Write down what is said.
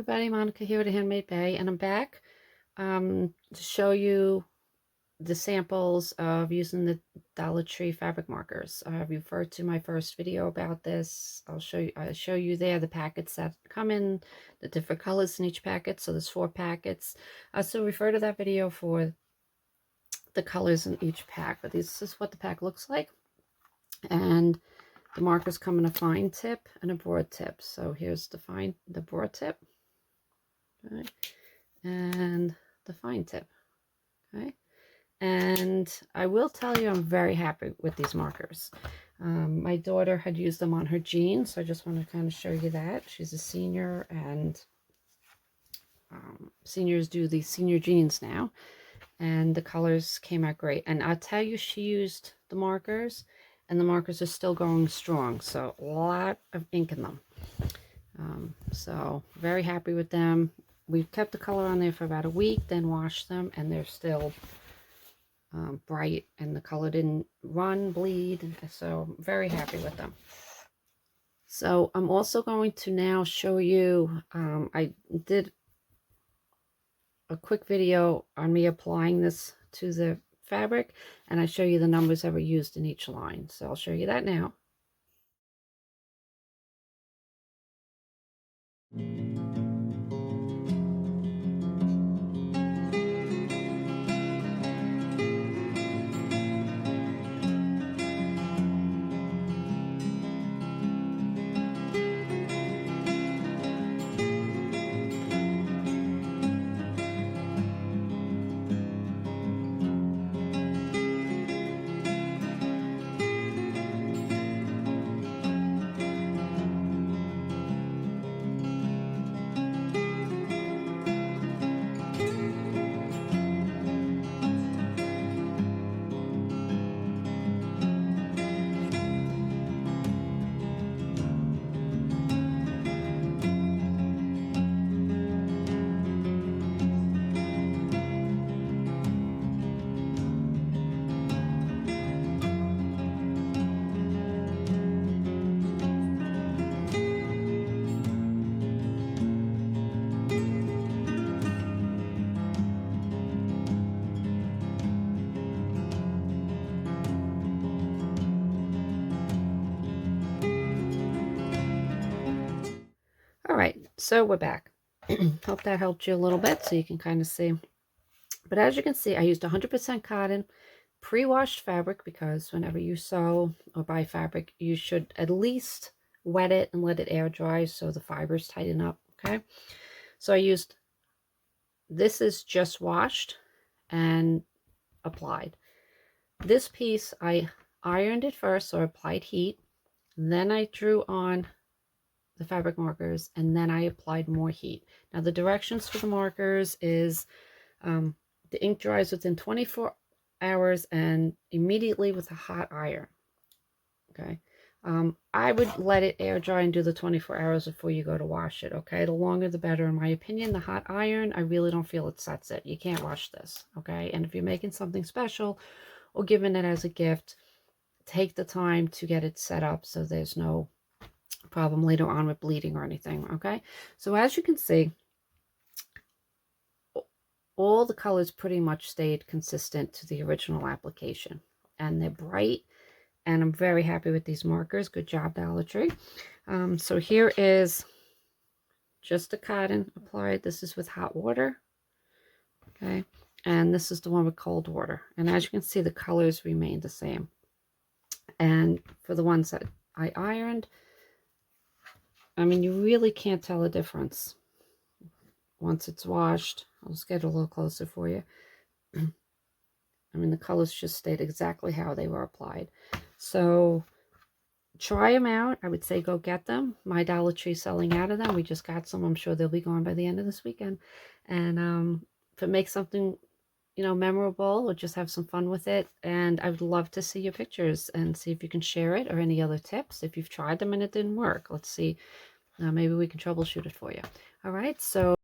everybody, Monica here at Handmade Bay, and I'm back to show you the samples of using the Dollar Tree fabric markers. I've referred to my first video about this. I'll show you there the packets that come in, the different colors in each packet. So there's 4 packets. So refer to that video for the colors in each pack. But this is what the pack looks like, and the markers come in a fine tip and a broad tip. So here's the broad tip. Okay, and the fine tip. Okay, and I will tell you I'm very happy with these markers. My daughter had used them on her jeans, so I just want to kind of show you that. She's a senior, and seniors do these senior jeans now, and the colors came out great. And I'll tell you, she used the markers, and the markers are still going strong, so a lot of ink in them. So very happy with them. We've kept the color on there for about a week, then washed them, and they're still bright, and the color didn't run, bleed, so I'm very happy with them. So I'm also going to now show you, I did a quick video on me applying this to the fabric, and I show you the numbers that were used in each line. So I'll show you that now. All right, so we're back. Hope that helped you a little bit so you can kind of see. But as you can see, I used 100% cotton, pre-washed fabric, because whenever you sew or buy fabric, you should at least wet it and let it air dry so the fibers tighten up, okay? So I used, this is just washed and applied. This piece, I ironed it first, so I applied heat. Then I drew on the fabric markers, and then I applied more heat. Now the directions for the markers is the ink dries within 24 hours and immediately with a hot iron. Okay, I would let it air dry and do the 24 hours before you go to wash it. Okay, the longer the better in my opinion. The hot iron, I really don't feel it sets it. You can't wash this. Okay, and if you're making something special or giving it as a gift, take the time to get it set up so there's no problem later on with bleeding or anything. Okay, so as you can see, all the colors pretty much stayed consistent to the original application, and they're bright, and I'm very happy with these markers. Good job, Dollar Tree. So here is just the cotton applied. This is with hot water, okay, and this is the one with cold water, and as you can see, the colors remain the same. And for the ones that I ironed, I mean, you really can't tell a difference once it's washed. I'll just get a little closer for you. I mean, the colors just stayed exactly how they were applied. So try them out. I would say go get them. My Dollar Tree selling out of them. We just got some. I'm sure they'll be gone by the end of this weekend. And if it makes something, you know, memorable, or just have some fun with it, and I would love to see your pictures and see if you can share it, or any other tips if you've tried them and it didn't work. Let's see, maybe we can troubleshoot it for you. All right, so